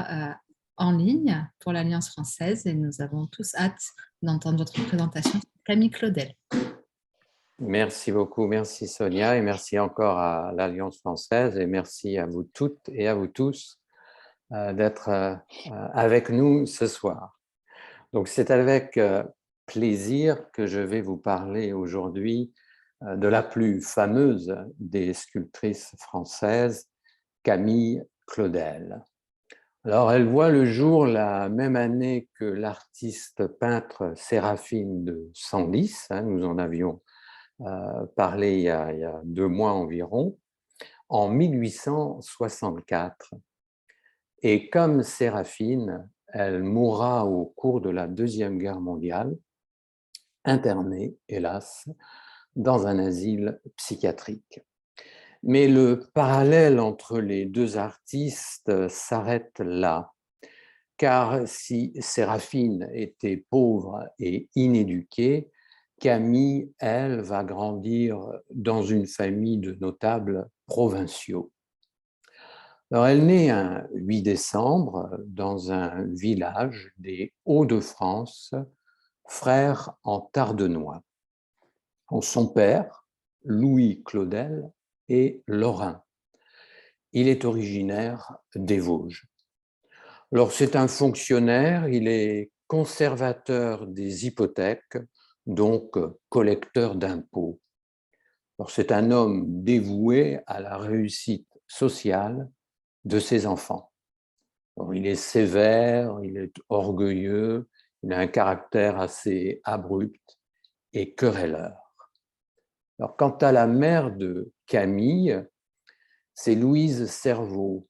candidat en ligne pour l'Alliance française et nous avons tous hâte d'entendre votre présentation. Camille Claudel. Merci beaucoup, merci Sonia et merci encore à l'Alliance française et merci à vous toutes et à vous tous d'être avec nous ce soir. Donc c'est avec plaisir que je vais vous parler aujourd'hui de la plus fameuse des sculptrices françaises, Camille Claudel. Alors elle voit le jour la même année que l'artiste peintre Séraphine de Senlis, nous en avions parlé il y a 2 mois environ, en 1864. Et comme Séraphine, elle mourra au cours de la Deuxième Guerre mondiale, internée, hélas, dans un asile psychiatrique. Mais le parallèle entre les deux artistes s'arrête là, car si Séraphine était pauvre et inéduquée, Camille, elle, va grandir dans une famille de notables provinciaux. Alors, elle naît un 8 décembre dans un village des Hauts-de-France, Frères en Tardenois. Son père, Louis Claudel, est lorrain. Il est originaire des Vosges. Alors, c'est un fonctionnaire, il est conservateur des hypothèques, donc collecteur d'impôts. Alors, c'est un homme dévoué à la réussite sociale de ses enfants. Alors, il est sévère, il est orgueilleux, il a un caractère assez abrupt et querelleur. Alors, quant à la mère de Camille, c'est Louise Cerveau,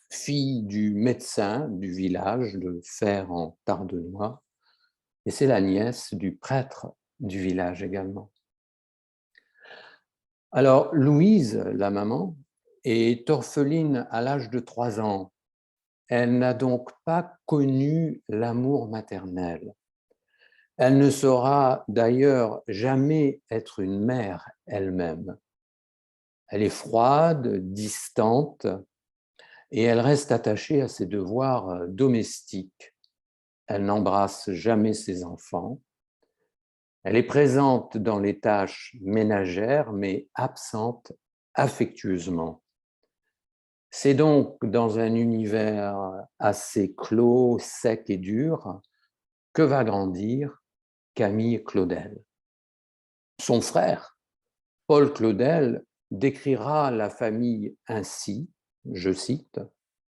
fille du médecin du village de Fères en Tardenois, et c'est la nièce du prêtre du village également. Alors, Louise, la maman, est orpheline à l'âge de 3 ans. Elle n'a donc pas connu l'amour maternel. Elle ne saura d'ailleurs jamais être une mère elle-même. Elle est froide, distante, et elle reste attachée à ses devoirs domestiques. Elle n'embrasse jamais ses enfants. Elle est présente dans les tâches ménagères, mais absente affectueusement. C'est donc dans un univers assez clos, sec et dur que va grandir Camille Claudel. Son frère, Paul Claudel, décrira la famille ainsi, je cite,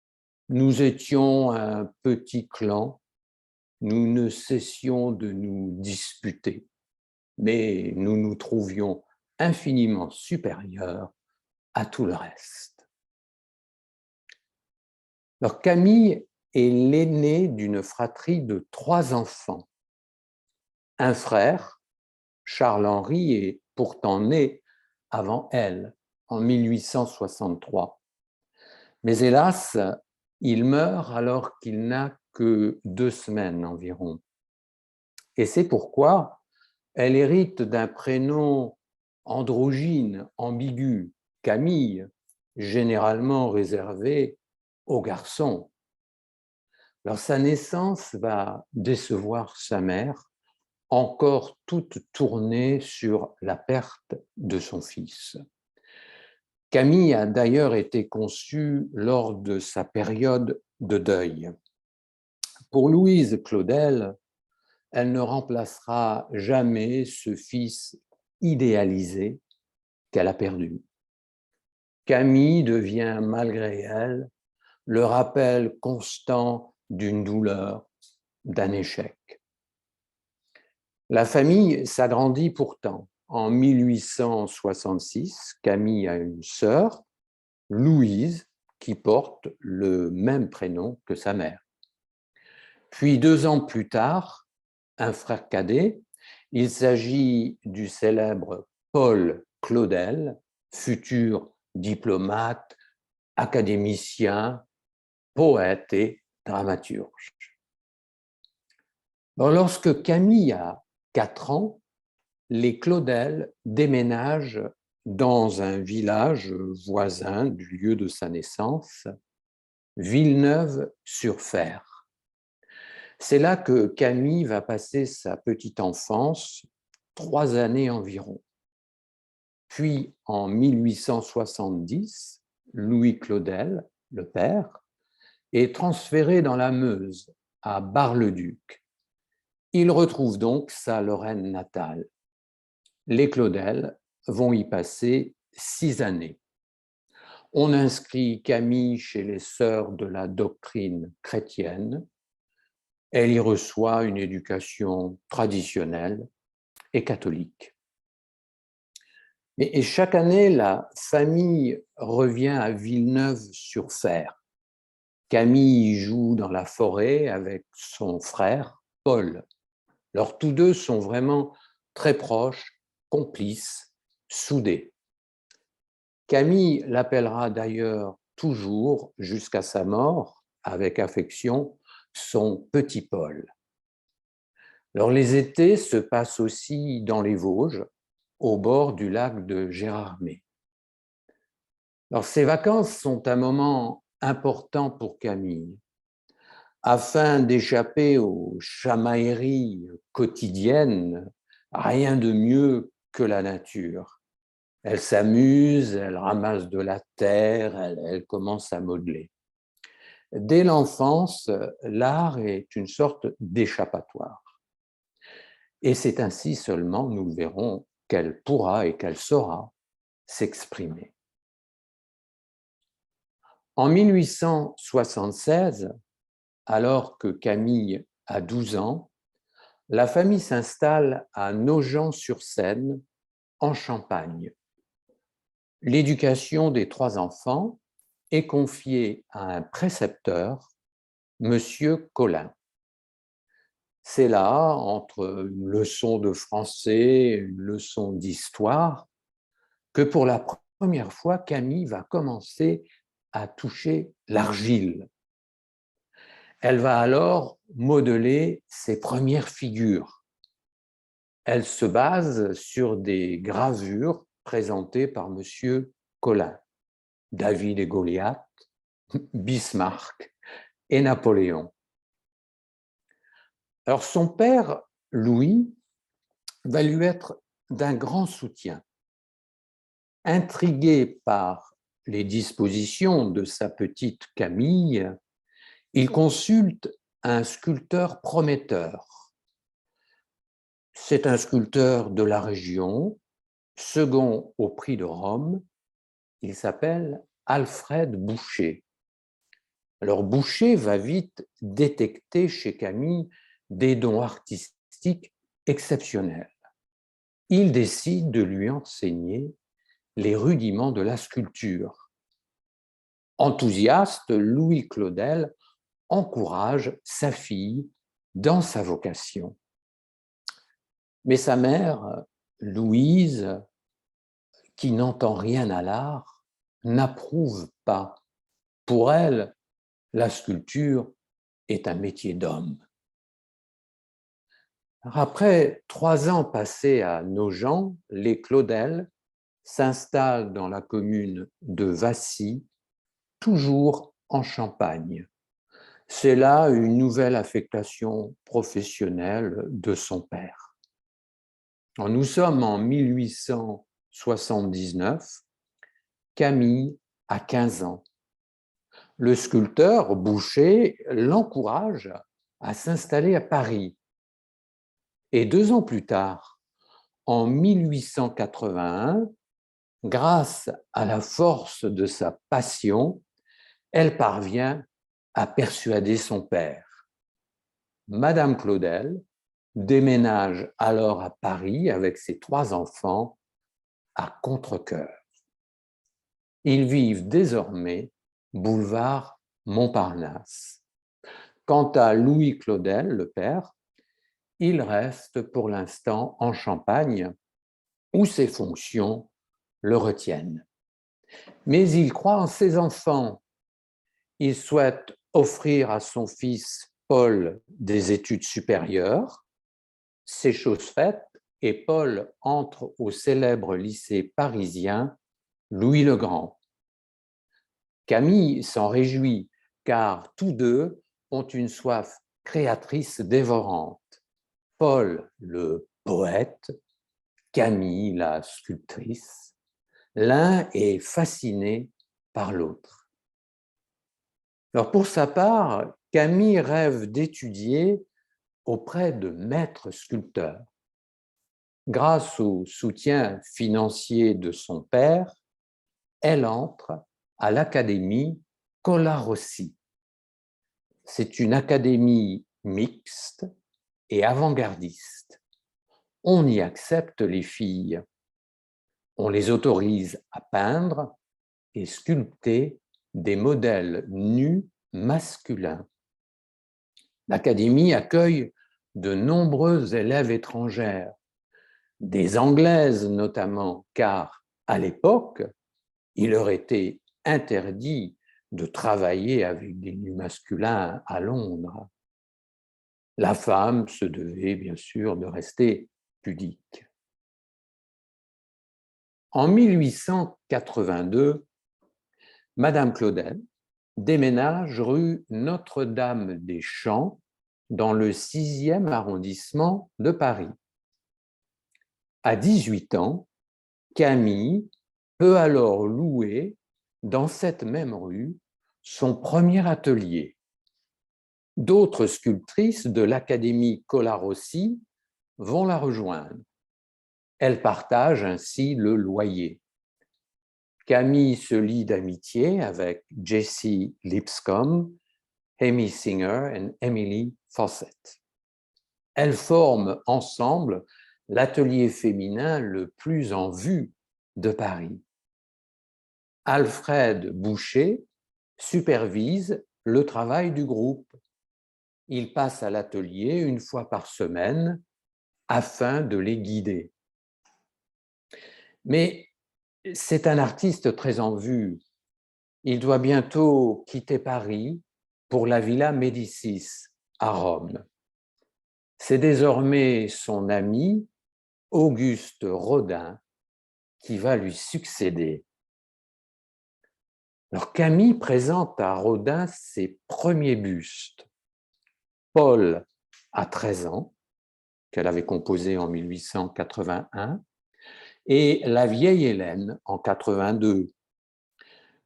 « Nous étions un petit clan, nous ne cessions de nous disputer, mais nous nous trouvions infiniment supérieurs à tout le reste. » Alors Camille est l'aînée d'une fratrie de 3 enfants. Un frère, Charles-Henri, est pourtant né avant elle, en 1863. Mais hélas, il meurt alors qu'il n'a que 2 semaines environ. Et c'est pourquoi elle hérite d'un prénom androgyne, ambigu, Camille, généralement réservé aux garçons. Alors sa naissance va décevoir sa mère, encore toute tournée sur la perte de son fils. Camille a d'ailleurs été conçue lors de sa période de deuil. Pour Louise Claudel, elle ne remplacera jamais ce fils idéalisé qu'elle a perdu. Camille devient, malgré elle, le rappel constant d'une douleur, d'un échec. La famille s'agrandit pourtant. En 1866, Camille a une sœur, Louise, qui porte le même prénom que sa mère. Puis 2 ans plus tard, un frère cadet, il s'agit du célèbre Paul Claudel, futur diplomate, académicien, poète et dramaturge. Alors, lorsque Camille a 4 ans, les Claudel déménagent dans un village voisin du lieu de sa naissance, Villeneuve-sur-Fer. C'est là que Camille va passer sa petite enfance, 3 années environ. Puis, en 1870, Louis Claudel, le père, est transféré dans la Meuse, à Bar-le-Duc. Il retrouve donc sa Lorraine natale. Les Claudel vont y passer 6 années. On inscrit Camille chez les sœurs de la doctrine chrétienne. Elle y reçoit une éducation traditionnelle et catholique. Et chaque année, la famille revient à Villeneuve-sur-Fer. Camille joue dans la forêt avec son frère, Paul. Alors, tous deux sont vraiment très proches, complices, soudés. Camille l'appellera d'ailleurs toujours, jusqu'à sa mort, avec affection, son petit Paul. Alors, les étés se passent aussi dans les Vosges, au bord du lac de Gérardmer. Alors, ces vacances sont un moment important pour Camille. Afin d'échapper aux chamailleries quotidiennes, rien de mieux que la nature. Elle s'amuse, elle ramasse de la terre, elle commence à modeler. Dès l'enfance, l'art est une sorte d'échappatoire. Et c'est ainsi seulement, nous le verrons, qu'elle pourra et qu'elle saura s'exprimer. En 1876, alors que Camille a 12 ans, la famille s'installe à Nogent-sur-Seine, en Champagne. L'éducation des 3 enfants est confiée à un précepteur, Monsieur Collin. C'est là, entre une leçon de français et une leçon d'histoire, que pour la première fois, Camille va commencer à toucher l'argile. Elle va alors modeler ses premières figures. Elle se base sur des gravures présentées par Monsieur Collin, David et Goliath, Bismarck et Napoléon. Alors son père, Louis, va lui être d'un grand soutien. Intrigué par les dispositions de sa petite Camille, il consulte un sculpteur prometteur. C'est un sculpteur de la région, second au prix de Rome. Il s'appelle Alfred Boucher. Alors Boucher va vite détecter chez Camille des dons artistiques exceptionnels. Il décide de lui enseigner les rudiments de la sculpture. Enthousiaste, Louis Claudel encourage sa fille dans sa vocation. Mais sa mère, Louise, qui n'entend rien à l'art, n'approuve pas. Pour elle, la sculpture est un métier d'homme. Après 3 ans passés à Nogent, les Claudel s'installent dans la commune de Vassy, toujours en Champagne. C'est là une nouvelle affectation professionnelle de son père. Alors, nous sommes en 1879, Camille a 15 ans. Le sculpteur Boucher l'encourage à s'installer à Paris. Et 2 ans plus tard, en 1881, grâce à la force de sa passion, elle parvient à persuader son père. Madame Claudel déménage alors à Paris avec ses 3 enfants à Contrecœur. Ils vivent désormais boulevard Montparnasse. Quant à Louis Claudel, le père, il reste pour l'instant en Champagne, où ses fonctions le retiennent. Mais il croit en ses enfants. Il souhaite offrir à son fils Paul des études supérieures. C'est chose faite et Paul entre au célèbre lycée parisien Louis le Grand. Camille s'en réjouit car tous deux ont une soif créatrice dévorante. Paul, le poète, Camille, la sculptrice, l'un est fasciné par l'autre. Alors pour sa part, Camille rêve d'étudier auprès de maîtres sculpteurs. Grâce au soutien financier de son père, elle entre à l'Académie Colarossi. C'est une académie mixte et avant-gardiste. On y accepte les filles. On les autorise à peindre et sculpter des modèles nus masculins. L'Académie accueille de nombreuses élèves étrangères, des Anglaises notamment, car à l'époque, il leur était interdit de travailler avec des nus masculins à Londres. La femme se devait bien sûr de rester pudique. En 1882, Madame Claudel déménage rue Notre-Dame-des-Champs dans le 6e arrondissement de Paris. À 18 ans, Camille peut alors louer dans cette même rue son premier atelier. D'autres sculptrices de l'Académie Colarossi vont la rejoindre. Elles partagent ainsi le loyer. Camille se lie d'amitié avec Jessie Lipscomb, Amy Singer et Emily Fawcett. Elles forment ensemble l'atelier féminin le plus en vue de Paris. Alfred Boucher supervise le travail du groupe. Il passe à l'atelier une fois par semaine afin de les guider. Mais c'est un artiste très en vue. Il doit bientôt quitter Paris pour la Villa Médicis à Rome. C'est désormais son ami Auguste Rodin qui va lui succéder. Alors Camille présente à Rodin ses premiers bustes. Paul a 13 ans, qu'elle avait composé en 1881, et La vieille Hélène en 82,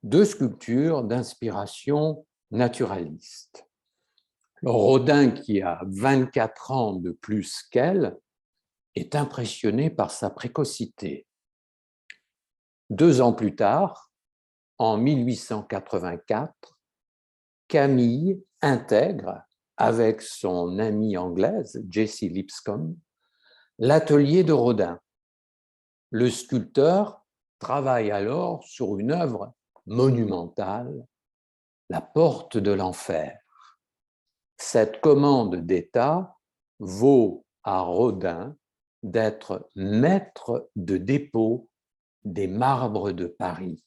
deux sculptures d'inspiration naturaliste. Rodin, qui a 24 ans de plus qu'elle, est impressionné par sa précocité. 2 ans plus tard, en 1884, Camille intègre, avec son amie anglaise, Jessie Lipscomb, l'atelier de Rodin. Le sculpteur travaille alors sur une œuvre monumentale, La Porte de l'Enfer. Cette commande d'État vaut à Rodin d'être maître de dépôt des marbres de Paris.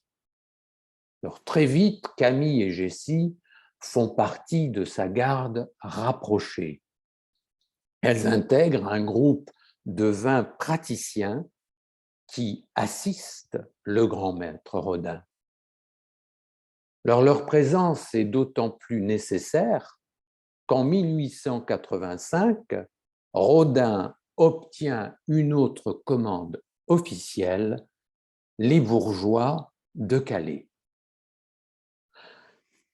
Alors, très vite, Camille et Jessie font partie de sa garde rapprochée. Elles intègrent un groupe de 20 praticiens qui assistent le grand maître Rodin. Alors, leur présence est d'autant plus nécessaire qu'en 1885, Rodin obtient une autre commande officielle, les bourgeois de Calais.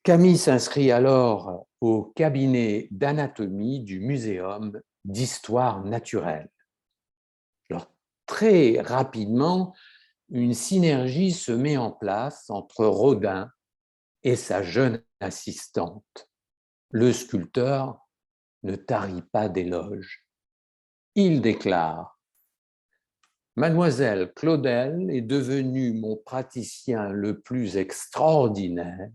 Camille s'inscrit alors au cabinet d'anatomie du Muséum d'histoire naturelle. Alors, très rapidement, une synergie se met en place entre Rodin et sa jeune assistante. Le sculpteur ne tarit pas d'éloges. Il déclare : « Mademoiselle Claudel est devenue mon praticien le plus extraordinaire.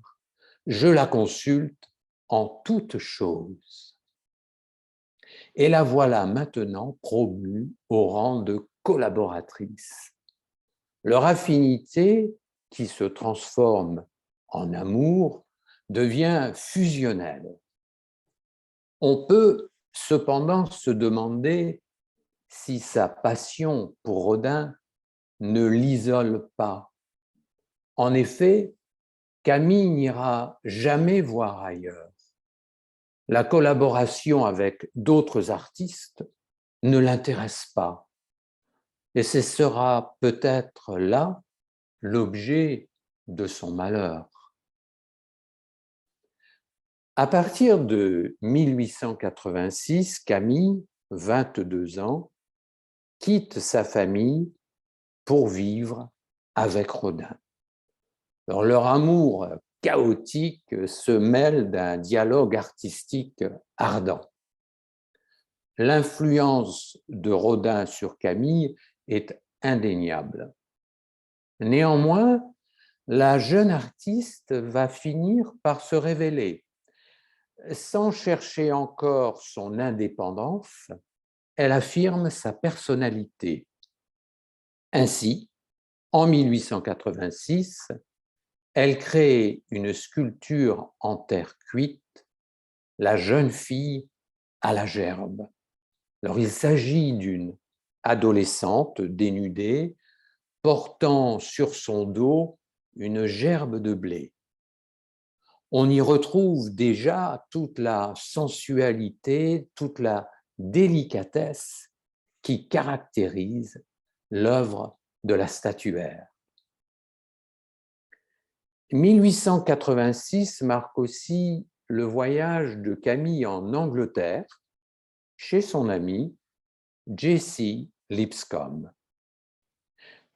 Je la consulte en toutes choses. » Et la voilà maintenant promue au rang de collaboratrice. Leur affinité, qui se transforme en amour, devient fusionnelle. On peut cependant se demander si sa passion pour Rodin ne l'isole pas. En effet, Camille n'ira jamais voir ailleurs. La collaboration avec d'autres artistes ne l'intéresse pas. Et ce sera peut-être là l'objet de son malheur. À partir de 1886, Camille, 22 ans, quitte sa famille pour vivre avec Rodin. Alors, leur amour chaotique se mêle d'un dialogue artistique ardent. L'influence de Rodin sur Camille est indéniable. Néanmoins, la jeune artiste va finir par se révéler. Sans chercher encore son indépendance, elle affirme sa personnalité. Ainsi, en 1886, elle crée une sculpture en terre cuite, La jeune fille à la gerbe. Alors, il s'agit d'une adolescente dénudée portant sur son dos une gerbe de blé. On y retrouve déjà toute la sensualité, toute la délicatesse qui caractérise l'œuvre de la statuaire. 1886 marque aussi le voyage de Camille en Angleterre chez son ami Jessie Lipscomb.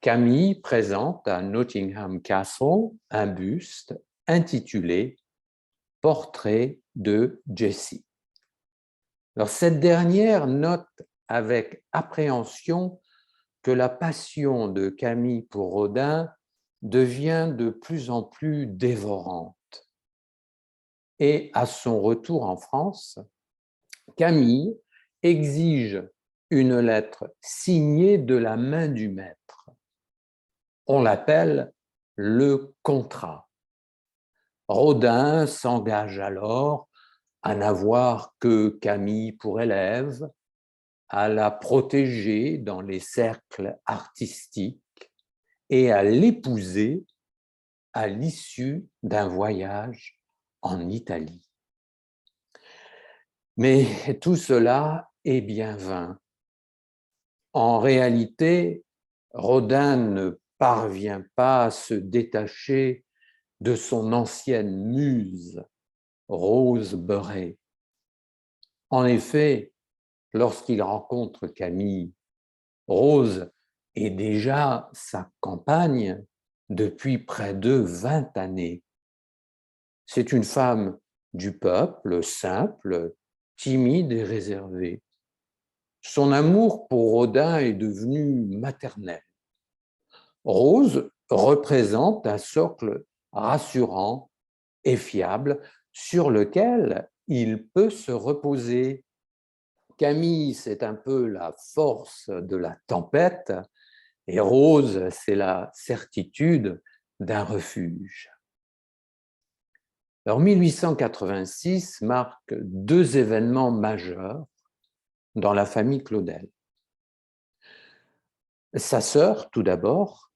Camille présente à Nottingham Castle un buste intitulé Portrait de Jessie. Alors, cette dernière note avec appréhension que la passion de Camille pour Rodin devient de plus en plus dévorante. Et à son retour en France, Camille exige une lettre signée de la main du maître. On l'appelle le contrat. Rodin s'engage alors à n'avoir que Camille pour élève, à la protéger dans les cercles artistiques et à l'épouser à l'issue d'un voyage en Italie. Mais tout cela est bien vain. En réalité, Rodin ne parvient pas à se détacher de son ancienne muse, Rose Beuret. En effet, lorsqu'il rencontre Camille, Rose est déjà sa compagne depuis près de 20 années. C'est une femme du peuple, simple, timide et réservée. Son amour pour Rodin est devenu maternel. Rose représente un socle rassurant et fiable sur lequel il peut se reposer. Camille, c'est un peu la force de la tempête et Rose, c'est la certitude d'un refuge. Alors, 1886 marque deux événements majeurs dans la famille Claudel. Sa sœur, tout d'abord,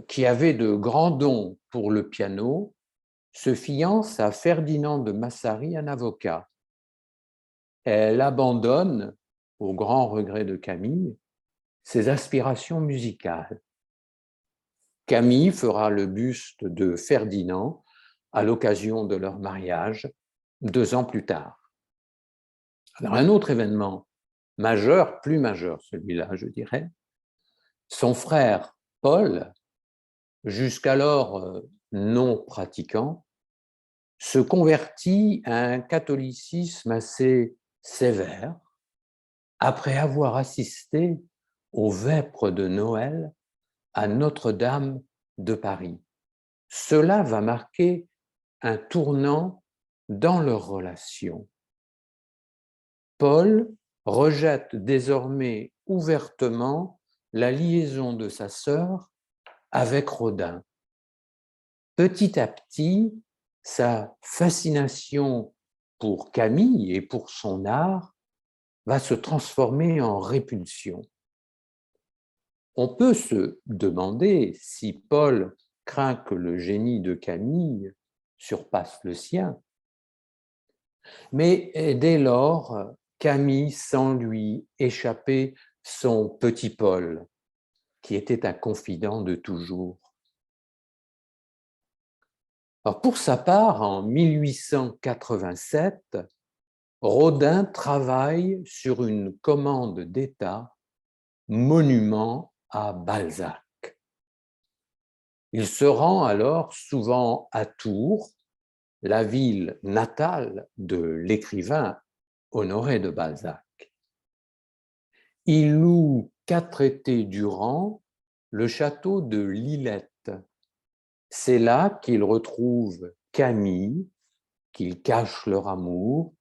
qui avait de grands dons pour le piano, se fiance à Ferdinand de Massary, un avocat. Elle abandonne, au grand regret de Camille, ses aspirations musicales. Camille fera le buste de Ferdinand à l'occasion de leur mariage 2 ans plus tard. Alors, un autre événement majeur, plus majeur celui-là, je dirais, son frère Paul, jusqu'alors non pratiquant, se convertit à un catholicisme assez sévère après avoir assisté aux vêpres de Noël à Notre-Dame de Paris. Cela va marquer un tournant dans leur relation. Paul rejette désormais ouvertement la liaison de sa sœur avec Rodin. Petit à petit, sa fascination pour Camille et pour son art va se transformer en répulsion. On peut se demander si Paul craint que le génie de Camille surpasse le sien. Mais dès lors, Camille sent lui échapper son petit Paul, qui était un confident de toujours. Alors pour sa part, en 1887, Rodin travaille sur une commande d'État monument à Balzac. Il se rend alors souvent à Tours, la ville natale de l'écrivain Honoré de Balzac. Il loue 4 étés durant le château de Lillette. C'est là qu'il retrouve Camille, qu'ils cachent leur amour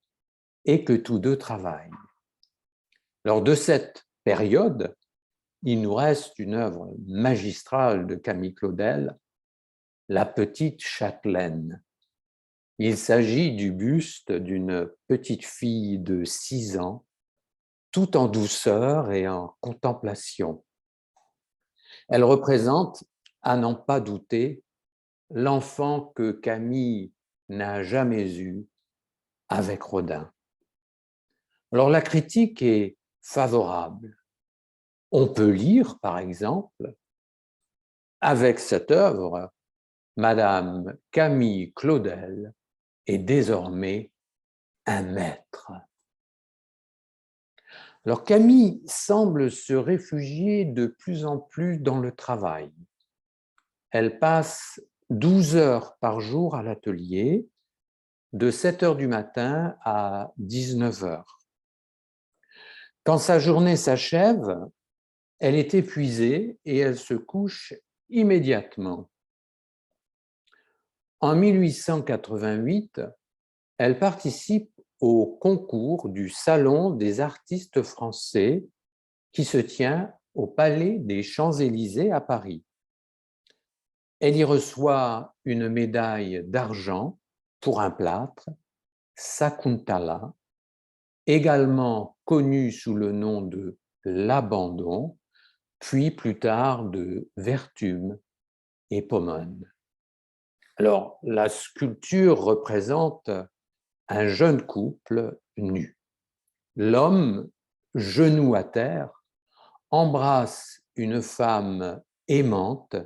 et que tous deux travaillent. Lors de cette période, il nous reste une œuvre magistrale de Camille Claudel, La petite châtelaine. Il s'agit du buste d'une petite fille de 6 ans, tout en douceur et en contemplation. Elle représente, à n'en pas douter, l'enfant que Camille n'a jamais eu avec Rodin. Alors la critique est favorable. On peut lire, par exemple, avec cette œuvre, Madame Camille Claudel est désormais un maître. Alors Camille semble se réfugier de plus en plus dans le travail. Elle passe 12 heures par jour à l'atelier, de 7 heures du matin à 19 heures. Quand sa journée s'achève, elle est épuisée et elle se couche immédiatement. En 1888, elle participe au concours du Salon des artistes français qui se tient au Palais des Champs-Élysées à Paris. Elle y reçoit une médaille d'argent pour un plâtre, Sakuntala, également connu sous le nom de l'Abandon, puis plus tard de Vertume et Pomone. Alors, la sculpture représente un jeune couple nu. L'homme, genou à terre, embrasse une femme aimante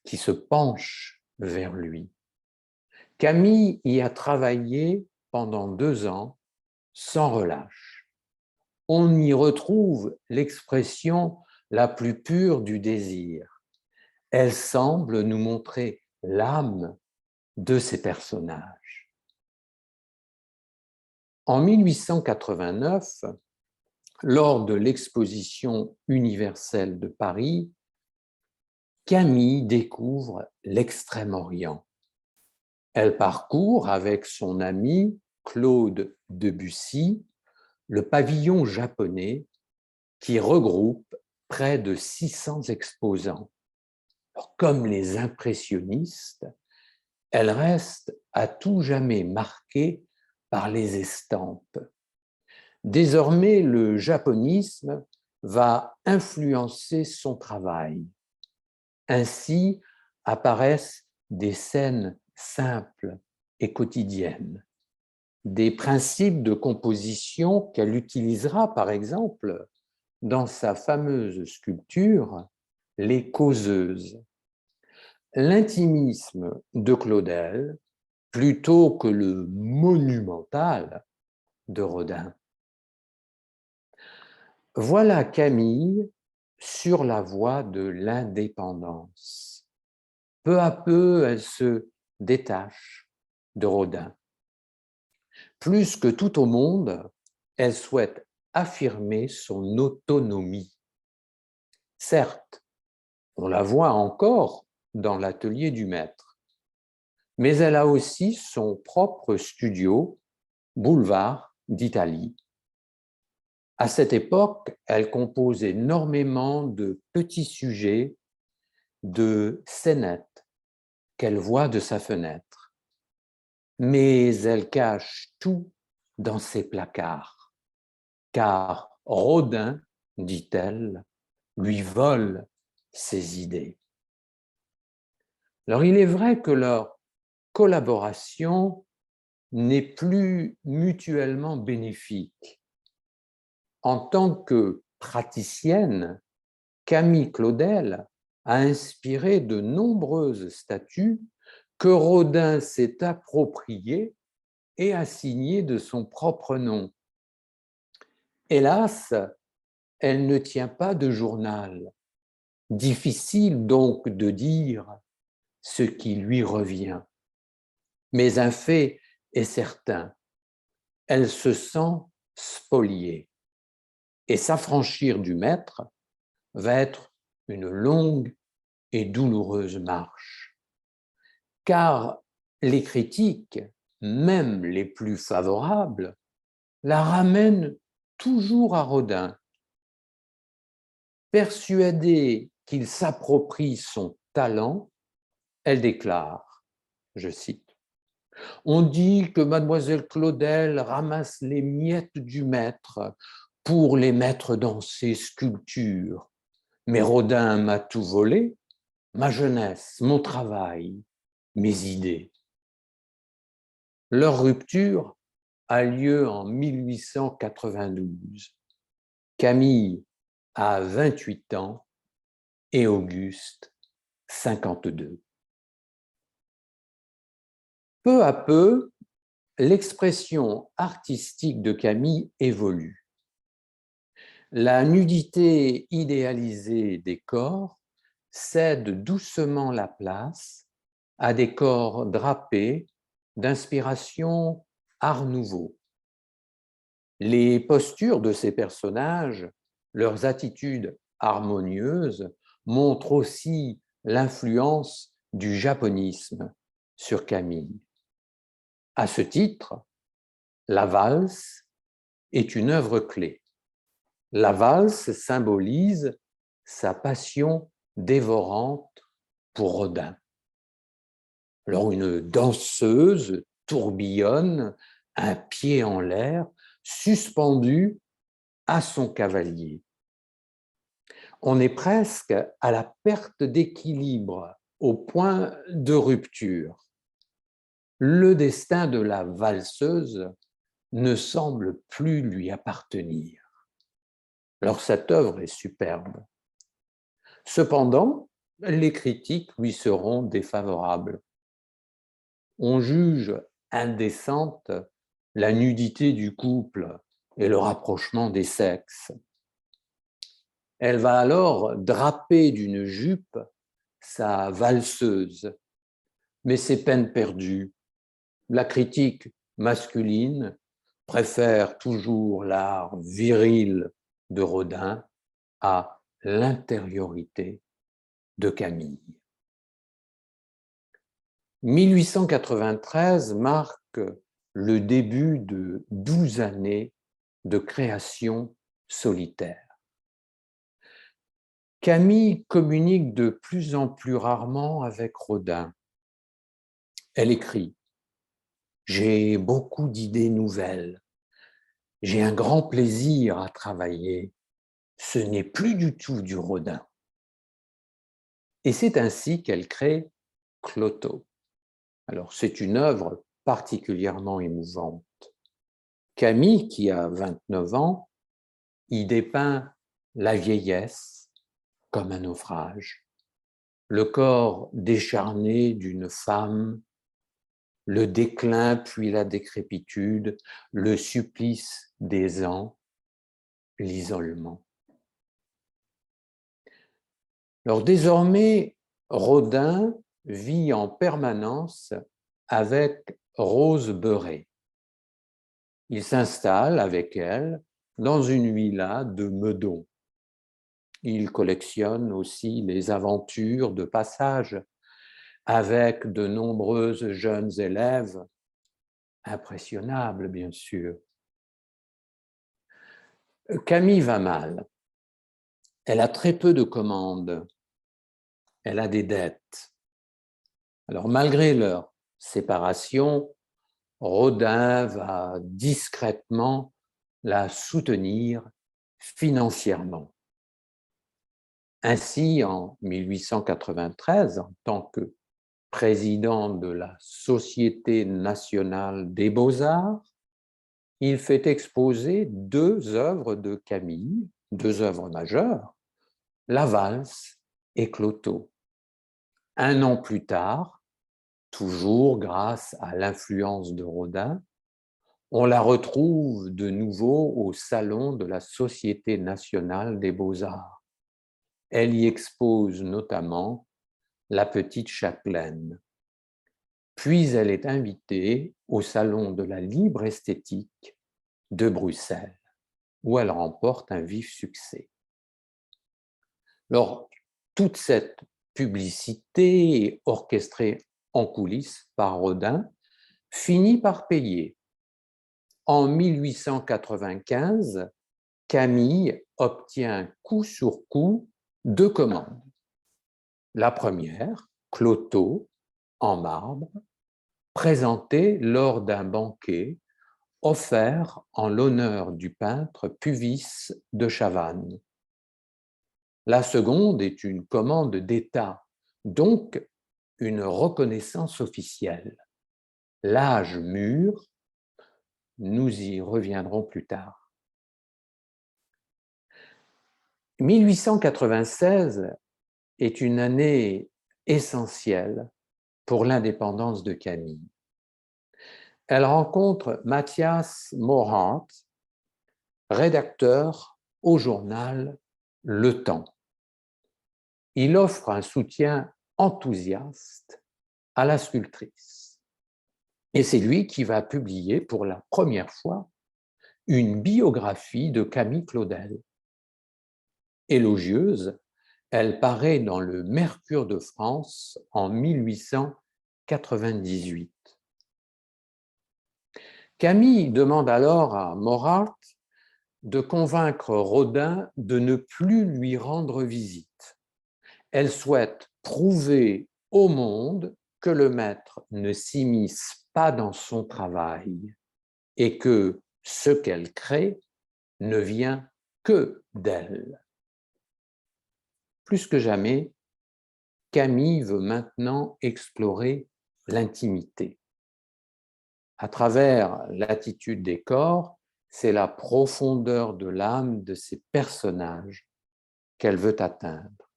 qui se penche vers lui. Camille y a travaillé pendant 2 ans sans relâche. On y retrouve l'expression la plus pure du désir. Elle semble nous montrer l'âme de ces personnages. En 1889, lors de l'exposition universelle de Paris, Camille découvre l'Extrême-Orient. Elle parcourt avec son ami Claude Debussy le pavillon japonais qui regroupe près de 600 exposants. Alors, comme les impressionnistes, elle reste à tout jamais marquée par les estampes. Désormais, le japonisme va influencer son travail. Ainsi apparaissent des scènes simples et quotidiennes, des principes de composition qu'elle utilisera par exemple dans sa fameuse sculpture Les Causeuses. L'intimisme de Claudel plutôt que le monumental de Rodin. Voilà Camille sur la voie de l'indépendance. Peu à peu, elle se détache de Rodin. Plus que tout au monde, elle souhaite affirmer son autonomie. Certes, on la voit encore dans l'atelier du maître, mais elle a aussi son propre studio, Boulevard d'Italie. À cette époque, elle compose énormément de petits sujets, de scénettes qu'elle voit de sa fenêtre. Mais elle cache tout dans ses placards, car Rodin, dit-elle, lui vole ses idées. Alors, il est vrai que leur collaboration n'est plus mutuellement bénéfique. En tant que praticienne, Camille Claudel a inspiré de nombreuses statues que Rodin s'est appropriées et assignées de son propre nom. Hélas, elle ne tient pas de journal. Difficile donc de dire ce qui lui revient. Mais un fait est certain, elle se sent spoliée. Et s'affranchir du maître va être une longue et douloureuse marche. Car les critiques, même les plus favorables, la ramènent toujours à Rodin. Persuadée qu'il s'approprie son talent, elle déclare, je cite, « On dit que mademoiselle Claudel ramasse les miettes du maître pour les mettre dans ses sculptures. Mais Rodin m'a tout volé, ma jeunesse, mon travail, mes idées. » Leur rupture a lieu en 1892. Camille a 28 ans et Auguste 52. Peu à peu, l'expression artistique de Camille évolue. La nudité idéalisée des corps cède doucement la place à des corps drapés d'inspiration Art Nouveau. Les postures de ces personnages, leurs attitudes harmonieuses, montrent aussi l'influence du japonisme sur Camille. À ce titre, la valse est une œuvre clé. La valse symbolise sa passion dévorante pour Rodin. Alors une danseuse tourbillonne, un pied en l'air, suspendue à son cavalier. On est presque à la perte d'équilibre, au point de rupture. Le destin de la valseuse ne semble plus lui appartenir. Alors cette œuvre est superbe. Cependant, les critiques lui seront défavorables. On juge indécente la nudité du couple et le rapprochement des sexes. Elle va alors draper d'une jupe sa valseuse, mais c'est peine perdue. La critique masculine préfère toujours l'art viril de Rodin à l'intériorité de Camille. 1893 marque le début de 12 années de création solitaire. Camille communique de plus en plus rarement avec Rodin. Elle écrit « J'ai beaucoup d'idées nouvelles. J'ai un grand plaisir à travailler. Ce n'est plus du tout du Rodin. » Et c'est ainsi qu'elle crée Cloto. Alors, c'est une œuvre particulièrement émouvante. Camille, qui a 29 ans, y dépeint la vieillesse comme un naufrage, le corps décharné d'une femme, le déclin puis la décrépitude, le supplice des ans, l'isolement. Alors désormais, Rodin vit en permanence avec Rose Beuret. Il s'installe avec elle dans une villa de Meudon. Il collectionne aussi les aventures de passage avec de nombreuses jeunes élèves, impressionnables bien sûr. Camille va mal. Elle a très peu de commandes. Elle a des dettes. Alors malgré leur séparation, Rodin va discrètement la soutenir financièrement. Ainsi, en 1893, en tant que président de la Société nationale des beaux-arts, il fait exposer 2 œuvres de Camille, 2 œuvres majeures, la valse et Clotho. Un an plus tard, toujours grâce à l'influence de Rodin, on la retrouve de nouveau au Salon de la Société nationale des beaux-arts. Elle y expose notamment La petite châtelaine. Puis elle est invitée au Salon de la libre esthétique de Bruxelles, où elle remporte un vif succès. Alors, toute cette publicité orchestrée en coulisses par Rodin finit par payer. En 1895, Camille obtient coup sur coup 2 commandes. La première, Clotho, en marbre, présentée lors d'un banquet offert en l'honneur du peintre Puvis de Chavannes. La seconde est une commande d'État, donc une reconnaissance officielle. L'âge mûr, nous y reviendrons plus tard. 1896 est une année essentielle pour l'indépendance de Camille. Elle rencontre Mathias Morant, rédacteur au journal Le Temps. Il offre un soutien enthousiaste à la sculptrice. Et c'est lui qui va publier pour la première fois une biographie de Camille Claudel. Élogieuse, elle paraît dans le Mercure de France en 1898. Camille demande alors à Morart de convaincre Rodin de ne plus lui rendre visite. Elle souhaite prouver au monde que le maître ne s'immisce pas dans son travail et que ce qu'elle crée ne vient que d'elle. Plus que jamais, Camille veut maintenant explorer l'intimité. À travers l'attitude des corps, c'est la profondeur de l'âme de ces personnages qu'elle veut atteindre.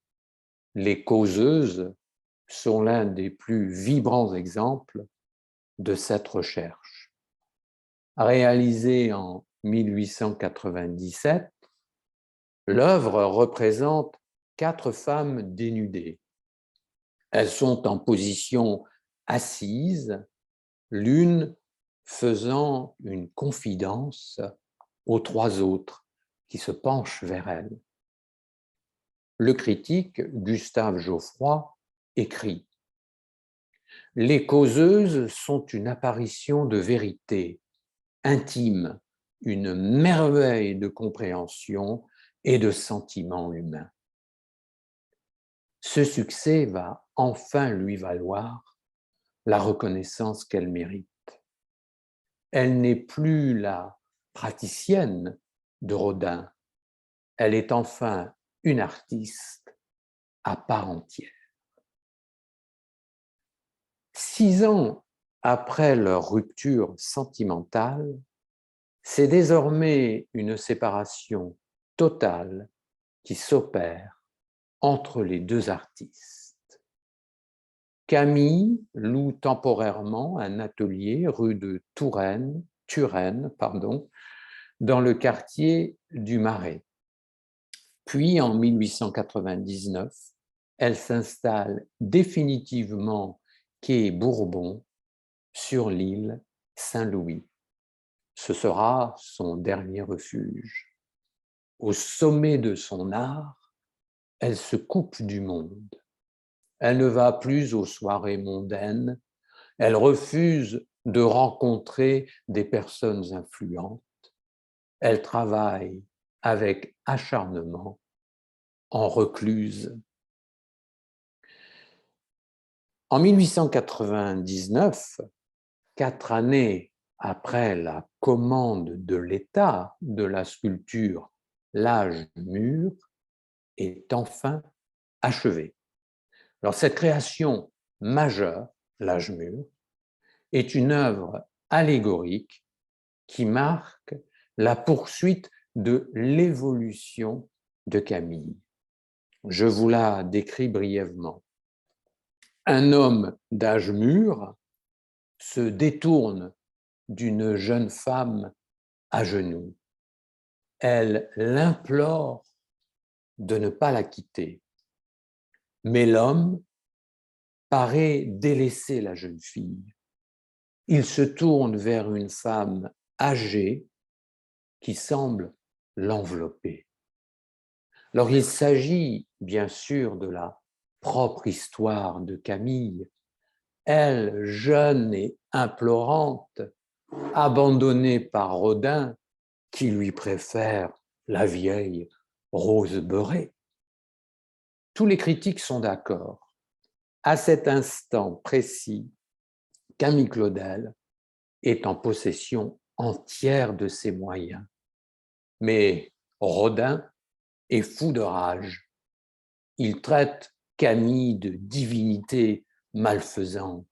Les causeuses sont l'un des plus vibrants exemples de cette recherche. Réalisée en 1897, l'œuvre représente 4 femmes dénudées. Elles sont en position assise, l'une faisant une confidence aux 3 autres qui se penchent vers elle. Le critique Gustave Geoffroy écrit « Les causeuses sont une apparition de vérité, intime, une merveille de compréhension et de sentiment humain. » Ce succès va enfin lui valoir la reconnaissance qu'elle mérite. Elle n'est plus la praticienne de Rodin, elle est enfin une artiste à part entière. 6 ans après leur rupture sentimentale, c'est désormais une séparation totale qui s'opère entre les 2 artistes. Camille loue temporairement un atelier rue de Turenne, dans le quartier du Marais. Puis, en 1899, elle s'installe définitivement quai Bourbon sur l'île Saint-Louis. Ce sera son dernier refuge. Au sommet de son art, elle se coupe du monde. Elle ne va plus aux soirées mondaines, elle refuse de rencontrer des personnes influentes. Elle travaille avec acharnement en recluse. En 1899, 4 années après la commande de l'État de la sculpture L'âge mûr est enfin achevée. Alors cette création majeur, l'âge mûr, est une œuvre allégorique qui marque la poursuite de l'évolution de Camille. Je vous la décris brièvement. Un homme d'âge mûr se détourne d'une jeune femme à genoux. Elle l'implore de ne pas la quitter. Mais l'homme paraît délaisser la jeune fille. Il se tourne vers une femme âgée qui semble l'envelopper. Alors il s'agit bien sûr de la propre histoire de Camille, elle, jeune et implorante, abandonnée par Rodin, qui lui préfère la vieille rose beurrée. Tous les critiques sont d'accord. À cet instant précis, Camille Claudel est en possession entière de ses moyens. Mais Rodin est fou de rage. Il traite Camille de divinité malfaisante.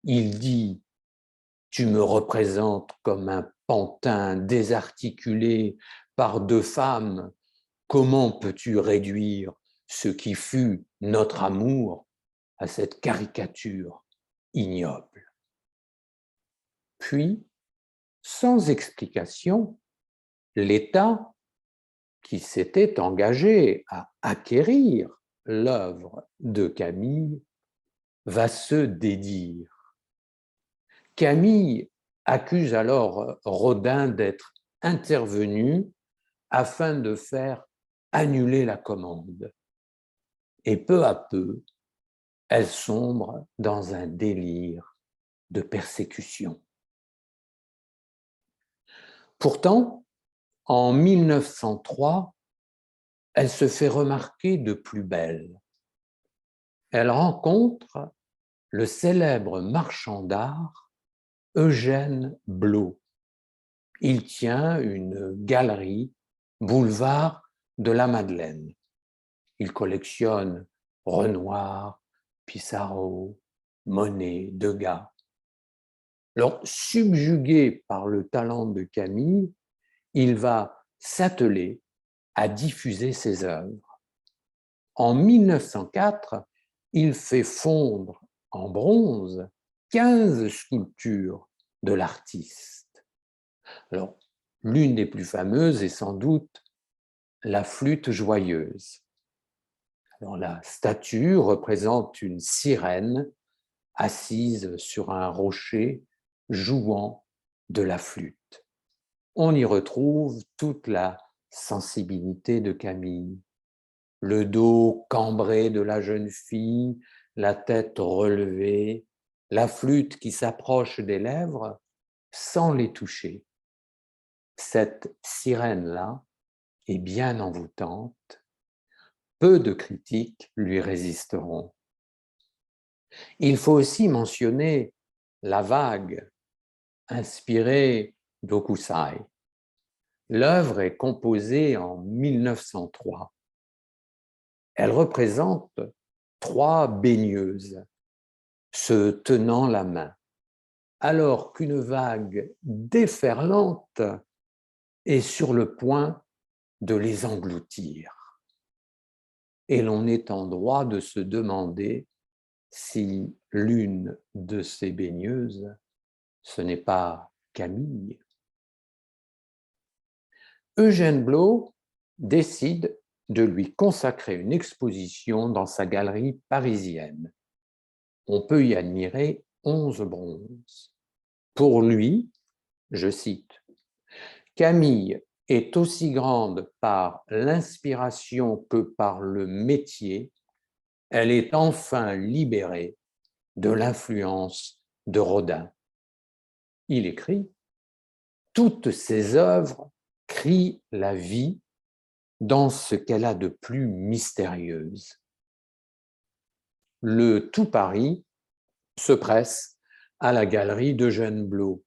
Il dit « Tu me représentes comme un pantin désarticulé par deux femmes. Comment peux-tu réduire ce qui fut notre amour à cette caricature ignoble ?» Puis, sans explication, l'État, qui s'était engagé à acquérir l'œuvre de Camille, va se dédire. Camille accuse alors Rodin d'être intervenu afin de faire annuler la commande. Et peu à peu, elle sombre dans un délire de persécution. Pourtant, en 1903, elle se fait remarquer de plus belle. Elle rencontre le célèbre marchand d'art Eugène Blot. Il tient une galerie boulevard de la Madeleine. Il collectionne Renoir, Pissarro, Monet, Degas. Alors, subjugué par le talent de Camille, il va s'atteler à diffuser ses œuvres. En 1904, il fait fondre en bronze 15 sculptures de l'artiste. Alors, l'une des plus fameuses est sans doute la flûte joyeuse. Alors, la statue représente une sirène assise sur un rocher jouant de la flûte. On y retrouve toute la sensibilité de Camille. Le dos cambré de la jeune fille, la tête relevée, la flûte qui s'approche des lèvres sans les toucher. Cette sirène-là est bien envoûtante. Peu de critiques lui résisteront. Il faut aussi mentionner la vague inspirée d'Hokusai. L'œuvre est composée en 1903. Elle représente 3 baigneuses se tenant la main, alors qu'une vague déferlante est sur le point de les engloutir. Et l'on est en droit de se demander si l'une de ces baigneuses, ce n'est pas Camille. Eugène Blot décide de lui consacrer une exposition dans sa galerie parisienne. On peut y admirer 11 bronzes. Pour lui, je cite, « Camille est aussi grande par l'inspiration que par le métier. Elle est enfin libérée de l'influence de Rodin. » Il écrit « Toutes ses œuvres crient la vie dans ce qu'elle a de plus mystérieuse. » Le tout Paris se presse à la galerie d'Eugène Blot.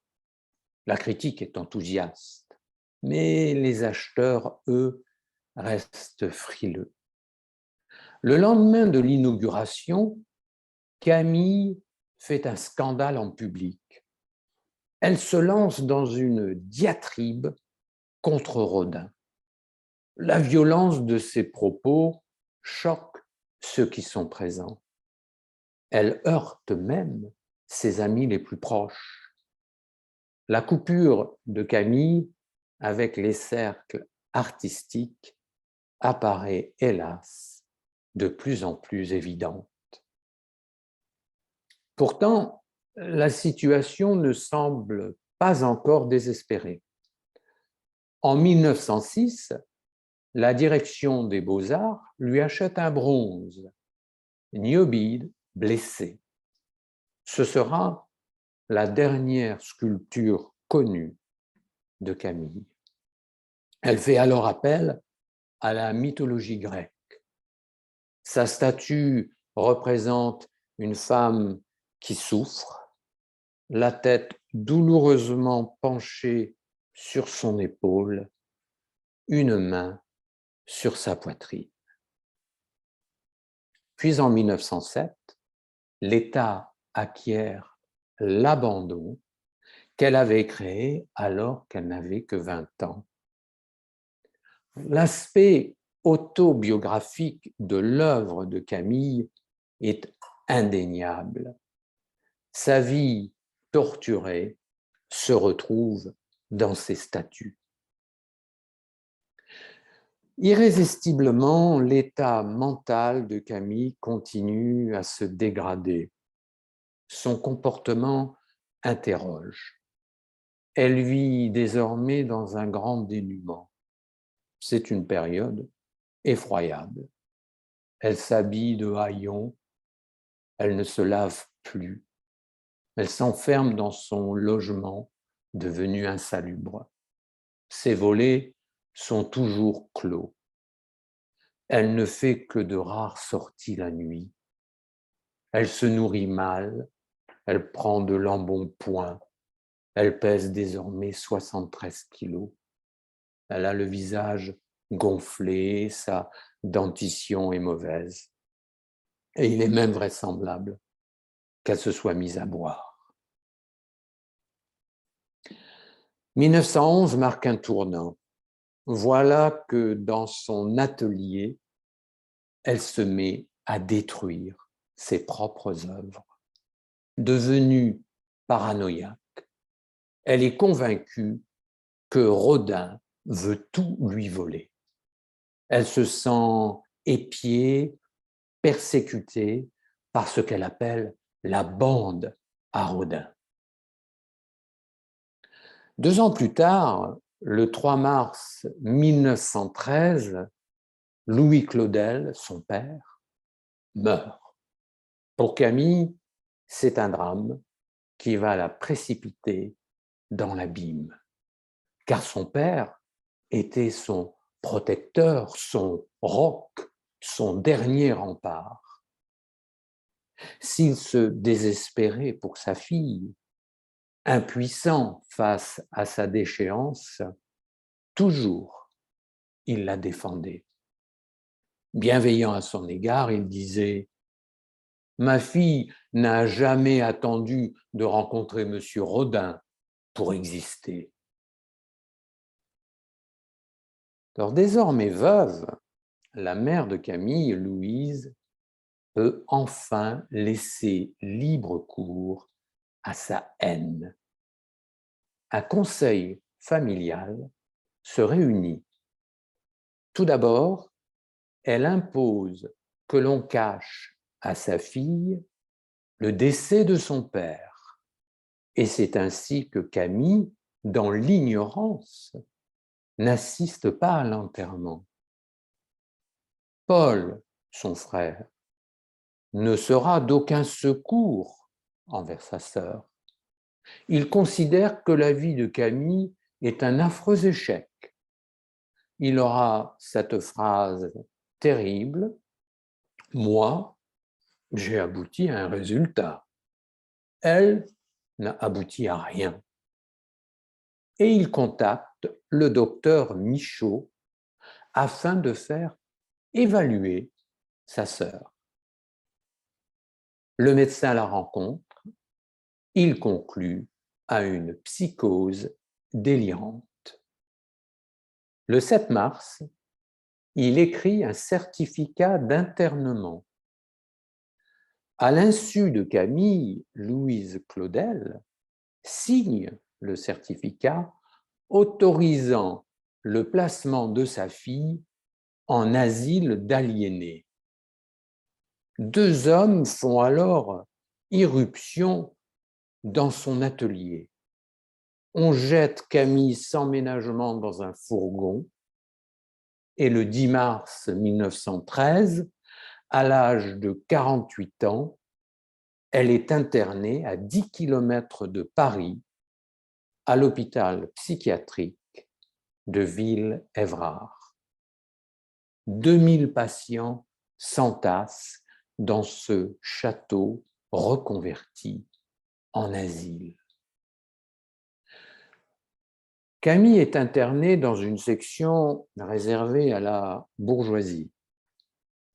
La critique est enthousiaste, mais les acheteurs, eux, restent frileux. Le lendemain de l'inauguration, Camille fait un scandale en public. Elle se lance dans une diatribe contre Rodin. La violence de ses propos choque ceux qui sont présents. Elle heurte même ses amis les plus proches. La coupure de Camille avec les cercles artistiques apparaît, hélas, de plus en plus évidente. Pourtant, la situation ne semble pas encore désespérée. En 1906, la direction des Beaux-Arts lui achète un bronze, Niobide blessé. Ce sera la dernière sculpture connue de Camille. Elle fait alors appel à la mythologie grecque. Sa statue représente une femme qui souffre, la tête douloureusement penchée sur son épaule, une main sur sa poitrine. Puis en 1907, l'État acquiert l'abandon qu'elle avait créé alors qu'elle n'avait que 20 ans. L'aspect autobiographique de l'œuvre de Camille est indéniable. Sa vie torturée se retrouve dans ses statues. Irrésistiblement, l'état mental de Camille continue à se dégrader. Son comportement interroge. Elle vit désormais dans un grand dénuement. C'est une période effroyable. Elle s'habille de haillons, elle ne se lave plus, elle s'enferme dans son logement devenu insalubre. Ses volets sont toujours clos. Elle ne fait que de rares sorties la nuit. Elle se nourrit mal, elle prend de l'embonpoint, elle pèse désormais 73 kilos. Elle a le visage gonflé, sa dentition est mauvaise. Et il est même vraisemblable qu'elle se soit mise à boire. 1911 marque un tournant. Voilà que dans son atelier, elle se met à détruire ses propres œuvres. Devenue paranoïaque, elle est convaincue que Rodin veut tout lui voler. Elle se sent épiée, persécutée par ce qu'elle appelle la bande à Rodin. 2 ans plus tard, le 3 mars 1913, Louis Claudel, son père, meurt. Pour Camille, c'est un drame qui va la précipiter dans l'abîme, car son père était son protecteur, son roc, son dernier rempart. S'il se désespérait pour sa fille, impuissant face à sa déchéance, toujours il la défendait. Bienveillant à son égard, il disait « Ma fille n'a jamais attendu de rencontrer M. Rodin pour exister. » Alors, désormais veuve, la mère de Camille, Louise, peut enfin laisser libre cours à sa haine. Un conseil familial se réunit. Tout d'abord, elle impose que l'on cache à sa fille le décès de son père. Et c'est ainsi que Camille, dans l'ignorance, n'assiste pas à l'enterrement. Paul, son frère, ne sera d'aucun secours envers sa sœur. Il considère que la vie de Camille est un affreux échec. Il aura cette phrase terrible, « Moi, j'ai abouti à un résultat. Elle n'a abouti à rien. » Et il contacte le docteur Michaud afin de faire évaluer sa sœur. Le médecin la rencontre, il conclut à une psychose délirante. Le 7 mars, il écrit un certificat d'internement. À l'insu de Camille, Louise Claudel signe le certificat autorisant le placement de sa fille en asile d'aliénés. Deux hommes font alors irruption dans son atelier. On jette Camille sans ménagement dans un fourgon et le 10 mars 1913, à l'âge de 48 ans, elle est internée à 10 km de Paris, à l'hôpital psychiatrique de Ville-Évrard. 2000 patients s'entassent dans ce château reconverti en asile. Camille est internée dans une section réservée à la bourgeoisie.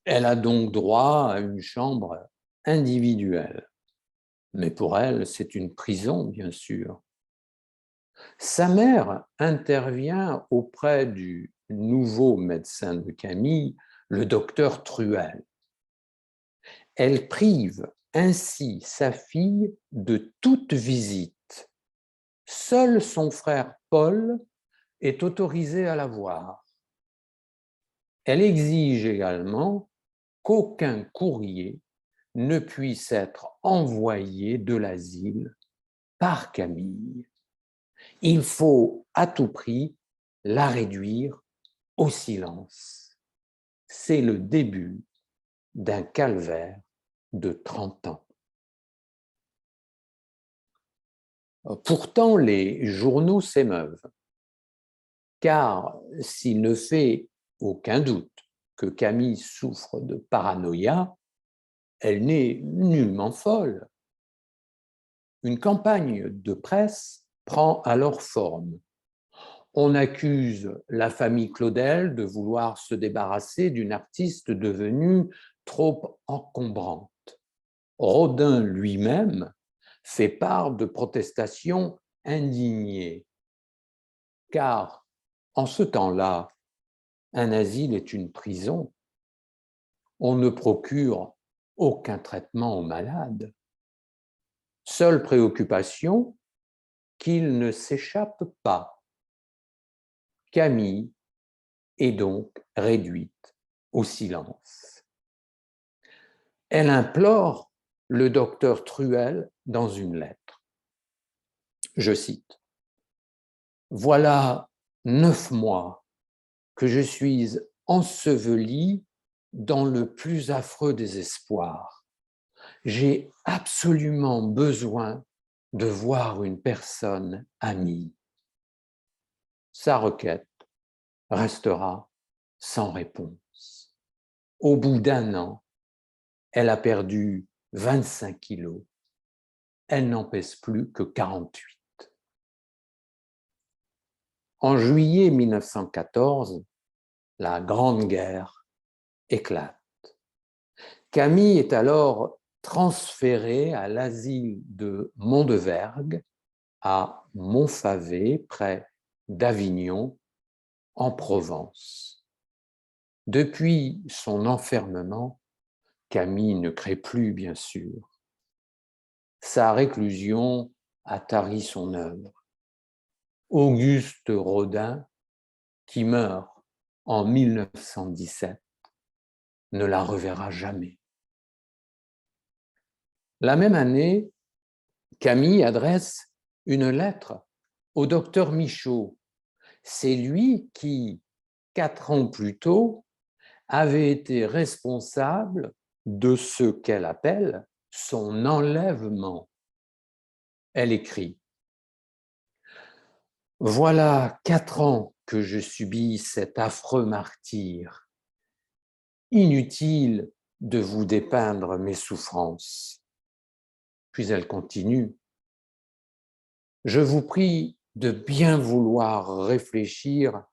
Elle a donc droit à une chambre individuelle. Mais pour elle, c'est une prison, bien sûr. Sa mère intervient auprès du nouveau médecin de Camille, le docteur Truel. Elle prive ainsi sa fille de toute visite. Seul son frère Paul est autorisé à la voir. Elle exige également qu'aucun courrier ne puisse être envoyé de l'asile par Camille. Il faut à tout prix la réduire au silence. C'est le début d'un calvaire de 30 ans. Pourtant, les journaux s'émeuvent, car s'il ne fait aucun doute que Camille souffre de paranoïa, elle n'est nullement folle. Une campagne de presse prend alors forme. On accuse la famille Claudel de vouloir se débarrasser d'une artiste devenue trop encombrante. Rodin lui-même fait part de protestations indignées, car en ce temps-là, un asile est une prison. On ne procure aucun traitement aux malades. Seule préoccupation, qu'il ne s'échappe pas. Camille est donc réduite au silence. Elle implore le docteur Truel dans une lettre. Je cite : « Voilà 9 mois que je suis ensevelie dans le plus affreux désespoir. J'ai absolument besoin de voir une personne amie. » Sa requête restera sans réponse. Au bout d'1 an, elle a perdu 25 kilos. Elle n'en pèse plus que 48. En juillet 1914, la Grande Guerre éclate. Camille est alors transférée à l'asile de Mondevergue, à Montfavet, près d'Avignon, en Provence. Depuis son enfermement, Camille ne crée plus, bien sûr. Sa réclusion a tari son œuvre. Auguste Rodin, qui meurt en 1917, ne la reverra jamais. La même année, Camille adresse une lettre au docteur Michaud. C'est lui qui, 4 ans plus tôt, avait été responsable de ce qu'elle appelle son enlèvement. Elle écrit : « Voilà 4 ans que je subis cet affreux martyre. Inutile de vous dépeindre mes souffrances. » Puis elle continue : « Je vous prie de bien vouloir réfléchir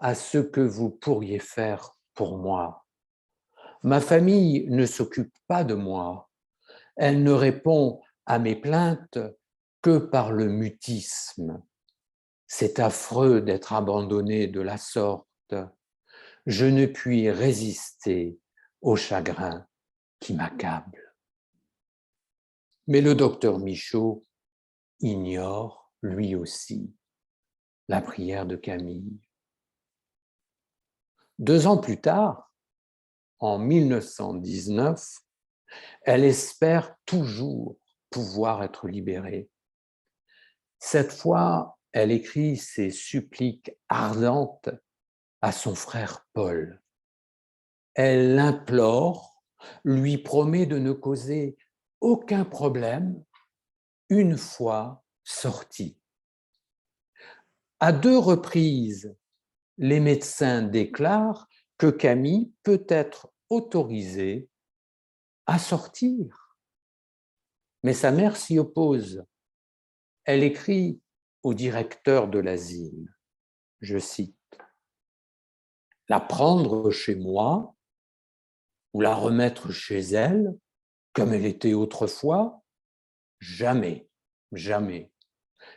à ce que vous pourriez faire pour moi. Ma famille ne s'occupe pas de moi. Elle ne répond à mes plaintes que par le mutisme. C'est affreux d'être abandonné de la sorte. Je ne puis résister au chagrin qui m'accable. Mais le docteur Michaud ignore, lui aussi, la prière de Camille. 2 ans plus tard, en 1919, elle espère toujours pouvoir être libérée. Cette fois, elle écrit ses suppliques ardentes à son frère Paul. Elle l'implore, lui promet de ne causer aucun problème une fois sortie. À 2 reprises, les médecins déclarent que Camille peut être autorisée à sortir. Mais sa mère s'y oppose. Elle écrit au directeur de l'asile, je cite, « La prendre chez moi ou la remettre chez elle, comme elle était autrefois, jamais, jamais.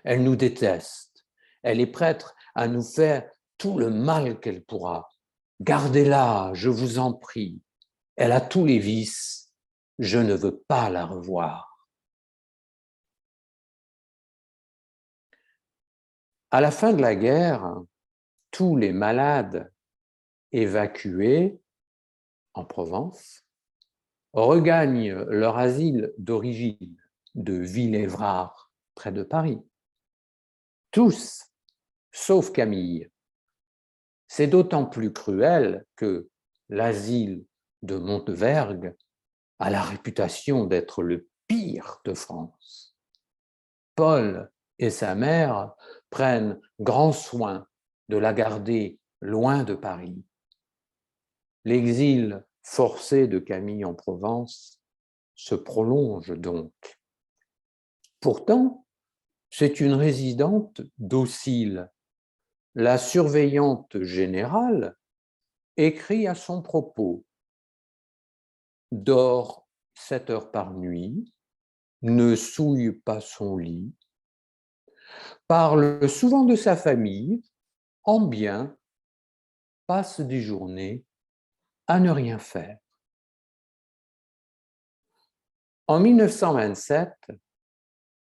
Elle nous déteste. Elle est prête à nous faire tout le mal qu'elle pourra. Gardez-la, je vous en prie. Elle a tous les vices. Je ne veux pas la revoir. » À la fin de la guerre, tous les malades évacués en Provence regagnent leur asile d'origine de Villévrard, près de Paris. Tous, sauf Camille. C'est d'autant plus cruel que l'asile de Montevergue a la réputation d'être le pire de France. Paul et sa mère prennent grand soin de la garder loin de Paris. L'exil forcé de Camille en Provence se prolonge donc. Pourtant, c'est une résidente docile. La surveillante générale écrit à son propos: « Dort 7 heures par nuit, ne souille pas son lit, parle souvent de sa famille, en bien, passe des journées à ne rien faire. » En 1927,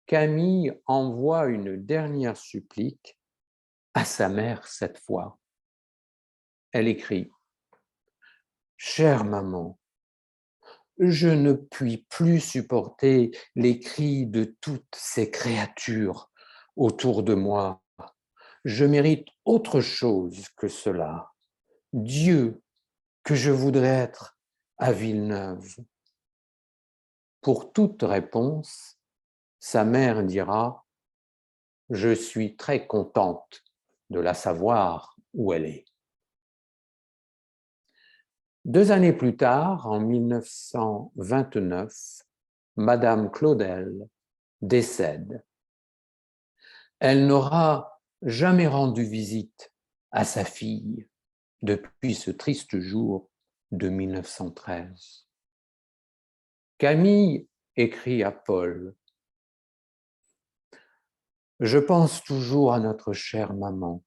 Camille envoie une dernière supplique à sa mère cette fois. Elle écrit: « Chère maman, je ne puis plus supporter les cris de toutes ces créatures autour de moi. Je mérite autre chose que cela. Dieu, que je voudrais être à Villeneuve. » Pour toute réponse, sa mère dira: « Je suis très contente de la savoir où elle est. » 2 années plus tard, en 1929, Madame Claudel décède. Elle n'aura jamais rendu visite à sa fille depuis ce triste jour de 1913. Camille écrit à Paul: « Je pense toujours à notre chère maman.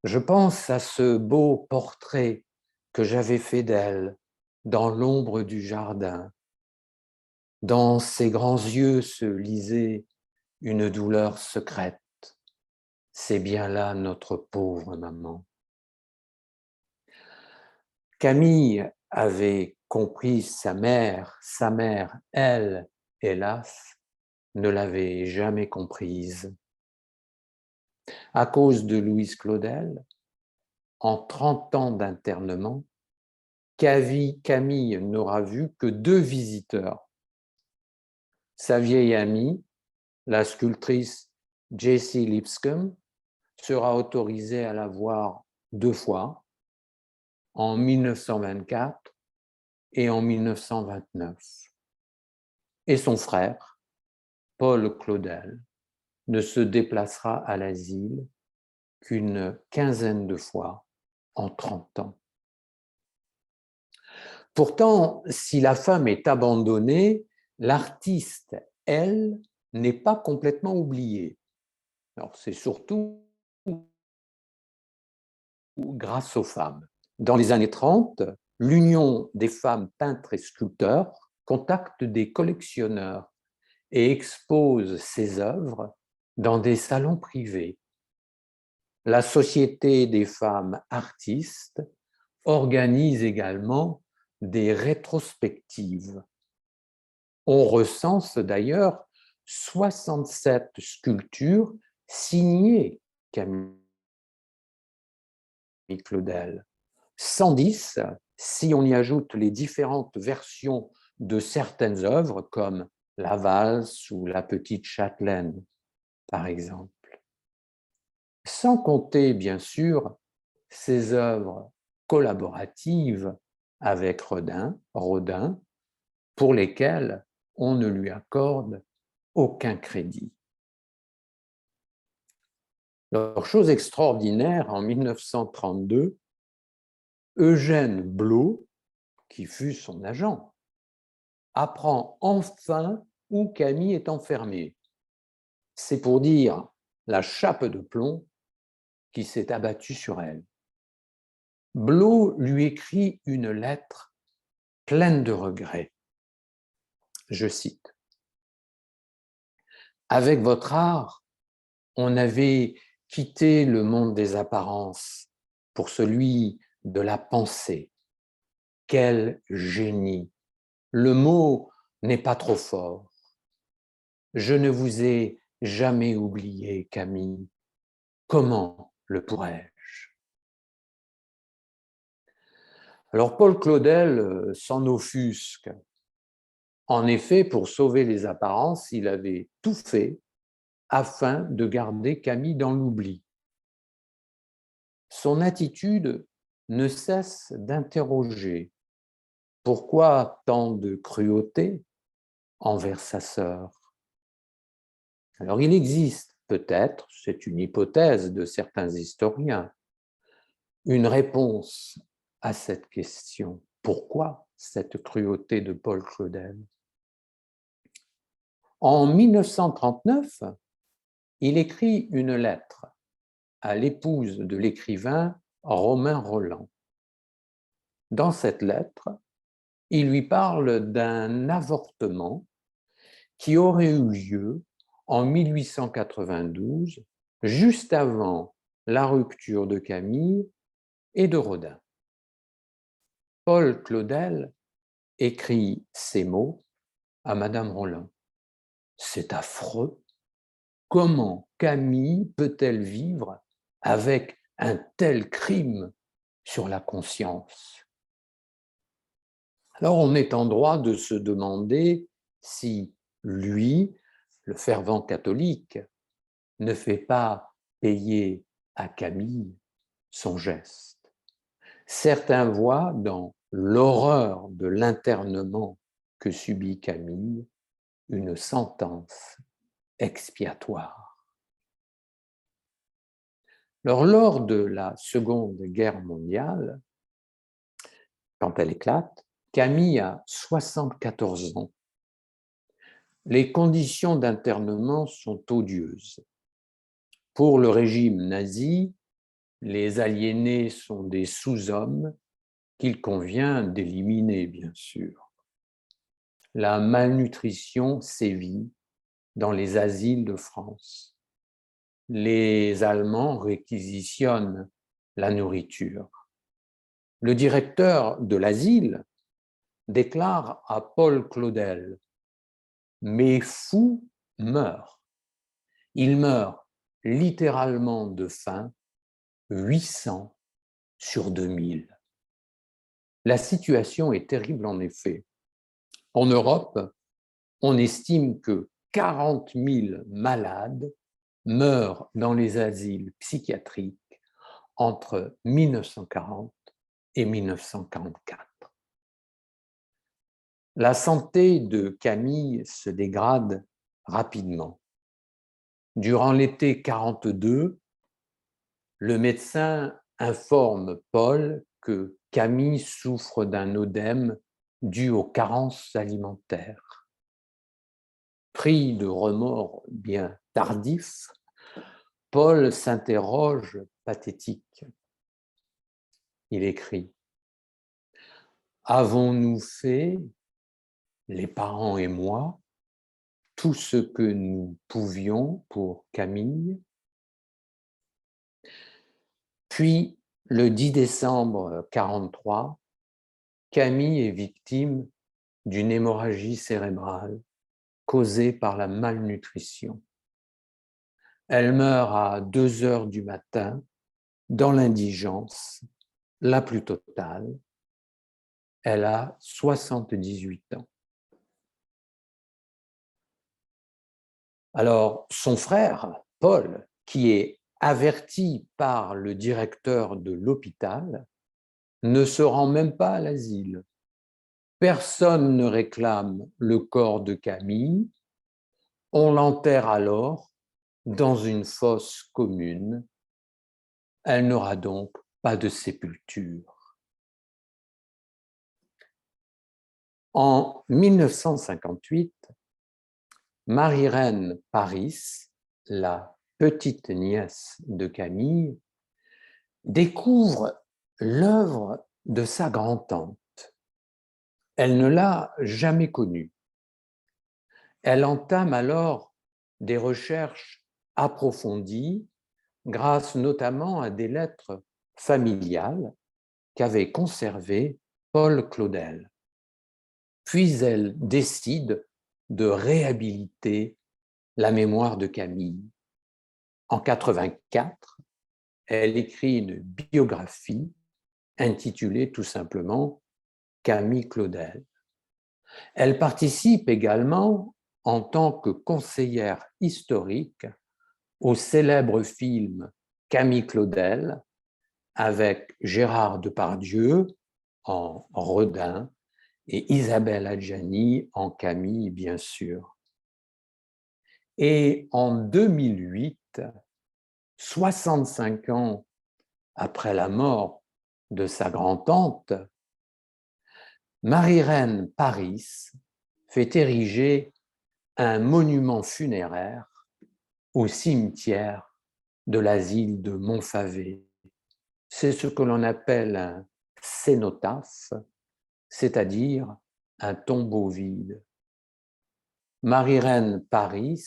Je pense à ce beau portrait que j'avais fait d'elle dans l'ombre du jardin. Dans ses grands yeux se lisait une douleur secrète. C'est bien là notre pauvre maman. » Camille avait compris sa mère, elle, hélas, ne l'avait jamais comprise. À cause de Louise Claudel, en 30 ans d'internement, Camille n'aura vu que 2 visiteurs. Sa vieille amie, la sculptrice Jessie Lipscomb, sera autorisée à la voir 2 fois, en 1924 et en 1929. Et son frère, Paul Claudel, ne se déplacera à l'asile qu'une quinzaine de fois en 30 ans. Pourtant, si la femme est abandonnée, l'artiste, elle, n'est pas complètement oubliée. Alors, c'est surtout grâce aux femmes. Dans les années 30, l'Union des femmes peintres et sculpteurs contacte des collectionneurs et expose ses œuvres dans des salons privés. La Société des femmes artistes organise également des rétrospectives. On recense d'ailleurs 67 sculptures signées Camille Claudel. 110 si on y ajoute les différentes versions de certaines œuvres comme la valse ou la petite châtelaine, par exemple. Sans compter, bien sûr, ses œuvres collaboratives avec Rodin, pour lesquelles on ne lui accorde aucun crédit. Alors, chose extraordinaire, en 1932, Eugène Blot, qui fut son agent, apprend enfin où Camille est enfermée. C'est pour dire la chape de plomb qui s'est abattue sur elle. Blot lui écrit une lettre pleine de regrets. Je cite: « Avec votre art, on avait quitté le monde des apparences pour celui de la pensée. Quel génie! Le mot n'est pas trop fort. Je ne vous ai jamais oublié, Camille. Comment le pourrais-je » Alors Paul Claudel s'en offusque. En effet, pour sauver les apparences, il avait tout fait afin de garder Camille dans l'oubli. Son attitude ne cesse d'interroger. Pourquoi tant de cruauté envers sa sœur? Alors il existe peut-être, c'est une hypothèse de certains historiens, une réponse à cette question. Pourquoi cette cruauté de Paul Claudel? En 1939, il écrit une lettre à l'épouse de l'écrivain Romain Rolland. Dans cette lettre, il lui parle d'un avortement qui aurait eu lieu en 1892, juste avant la rupture de Camille et de Rodin. Paul Claudel écrit ces mots à Madame Rolland. « C'est affreux. Comment Camille peut-elle vivre avec un tel crime sur la conscience ?» Alors on est en droit de se demander si lui, le fervent catholique, ne fait pas payer à Camille son geste. Certains voient dans l'horreur de l'internement que subit Camille une sentence expiatoire. Alors, lors de la Seconde Guerre mondiale, quand elle éclate, Camille a 74 ans. Les conditions d'internement sont odieuses. Pour le régime nazi, les aliénés sont des sous-hommes qu'il convient d'éliminer, bien sûr. La malnutrition sévit dans les asiles de France. Les Allemands réquisitionnent la nourriture. Le directeur de l'asile déclare à Paul Claudel: « Mes fous meurent. » Ils meurent littéralement de faim, 800 sur 2000. La situation est terrible en effet. En Europe, on estime que 40 000 malades meurent dans les asiles psychiatriques entre 1940 et 1944. La santé de Camille se dégrade rapidement. Durant l'été 1942, le médecin informe Paul que Camille souffre d'un œdème dû aux carences alimentaires. pris de remords bien tardifs, Paul s'interroge pathétique. Il écrit « Avons-nous fait, les parents et moi, tout ce que nous pouvions pour Camille ?» Puis, le 10 décembre 1943, Camille est victime d'une hémorragie cérébrale causée par la malnutrition. Elle meurt à 2 heures du matin dans l'indigence la plus totale. Elle a 78 ans. Alors, son frère, Paul, qui est averti par le directeur de l'hôpital, ne se rend même pas à l'asile. Personne ne réclame le corps de Camille. On l'enterre alors dans une fosse commune. Elle n'aura donc pas de sépulture. En 1958, Marie-Reine Paris, la petite nièce de Camille, découvre l'œuvre de sa grand-tante. Elle ne l'a jamais connue. Elle entame alors des recherches approfondies grâce notamment à des lettres familiales qu'avait conservées Paul Claudel. Puis elle décide de réhabiliter la mémoire de Camille. En 1984, elle écrit une biographie intitulée tout simplement Camille Claudel. Elle participe également en tant que conseillère historique au célèbre film Camille Claudel avec Gérard Depardieu en Redin et Isabelle Adjani en Camille, bien sûr. Et en 2008, 65 ans après la mort de sa grand-tante, Marie-Reine Paris fait ériger un monument funéraire au cimetière de l'asile de Montfavet. C'est ce que l'on appelle un cénotaphe, c'est-à-dire un tombeau vide. Marie-Reine Paris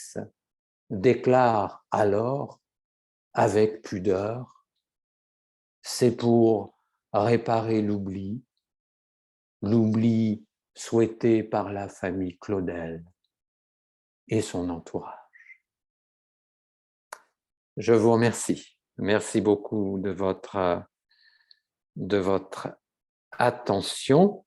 déclare alors avec pudeur « C'est pour réparer l'oubli souhaité par la famille Claudel et son entourage. » Je vous remercie. Merci beaucoup de votre attention.